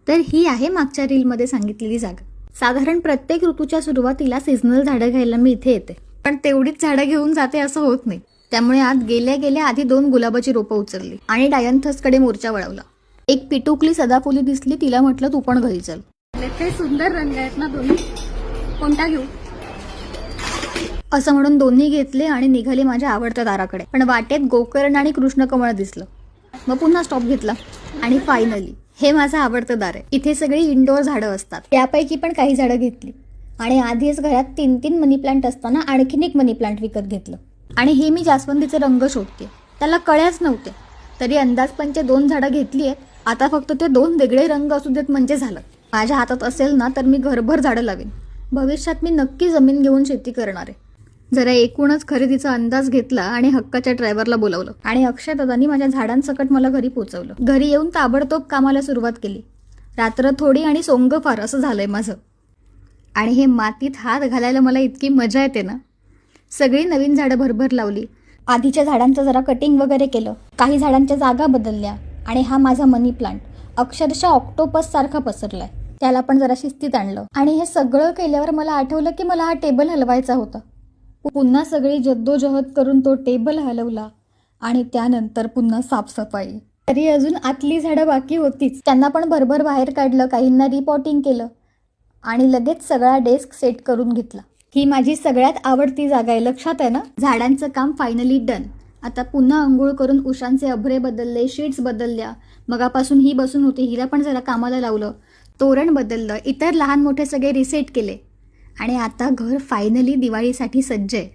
तर ही आहे मागच्या रीलमध्ये सांगितलेली जागा. साधारण प्रत्येक ऋतूच्या सुरुवातीला सीझनल झाडं घ्यायला मी इथे येते, पण तेवढीच झाडं घेऊन जाते असं होत नाही. त्यामुळे आत गेल्या गेल्या आधी 2 गुलाबाची रोपं उचलली आणि डायंथसकडे मोर्चा वळवला. एक पिटुकली सदाफुली दिसली, तिला म्हटलं तू पण घरी चल. ते सुंदर रंग आहेत ना दोन्ही, कोणता घेऊ असं म्हणून दोन्ही घेतले आणि निघाले माझ्या आवडत्या दाराकडे. पण वाटेत गोकर्ण आणि कृष्णकमळ दिसलं. मग पुन्हा स्टॉप घेतला आणि फायनली हे माझं आवडतं दार आहे. इथे सगळी इंडोर झाडं असतात. त्यापैकी पण काही झाडं घेतली आणि आधीच घरात 3-3 मनी प्लांट असताना आणखीन एक मनी प्लांट विकत घेतलं. आणि हे मी जास्वंदीचे रंग शोधते, त्याला कळ्याच नव्हते. तरी अंदाजपंचे 2 झाडं घेतली आहेत. आता फक्त ते 2 वेगळे रंग असू देत म्हणजे झालं. माझ्या हातात असेल ना तर मी घरभर झाडं लावेन. भविष्यात मी नक्की जमीन घेऊन शेती करणार आहे. जरा एकूणच खरेदीचा अंदाज घेतला आणि हक्काच्या ड्रायव्हरला बोलावलं आणि अक्षयदादांनी माझ्या झाडांसकट मला घरी पोहोचवलं. घरी येऊन ताबडतोब कामाला सुरुवात केली. रात्र थोडी आणि सोंग फार असं झालंय माझं. आणि हे मातीत हात घालायला मला इतकी मजा येते ना. सगळी नवीन झाडं भरभर लावली. आधीच्या झाडांचं जरा कटिंग वगैरे केलं, काही झाडांच्या जागा बदलल्या आणि हा माझा मनी प्लांट अक्षरशः ऑक्टोपस सारखा पसरलाय. त्याला पण जरा शिस्तीत आणलं. आणि हे सगळं केल्यावर मला आठवलं की मला हा टेबल हलवायचा होता. पुन्हा सगळी जद्दोजहद करून तो टेबल हलवला आणि त्यानंतर पुन्हा साफसफाई. तरी अजून आतली झाडं बाकी होतीच, त्यांना पण भरभर बाहेर काढलं, काहींना रिपॉटिंग केलं आणि लगेच सगळा डेस्क सेट करून घेतला. ही माझी सगळ्यात आवडती जागा आहे, लक्षात आहे ना. झाडांचं काम फायनली डन. आता पुन्हा अंघोळ करून उशांचे अभरे बदलले, शीट्स बदलल्या. मगापासून ही बसून होती, हिला पण जरा कामाला लावलं, तोरण बदललं, इतर लहान मोठे सगळे रिसेट केले आणि आता घर फायनली दिवाळीसाठी सज्ज आहे.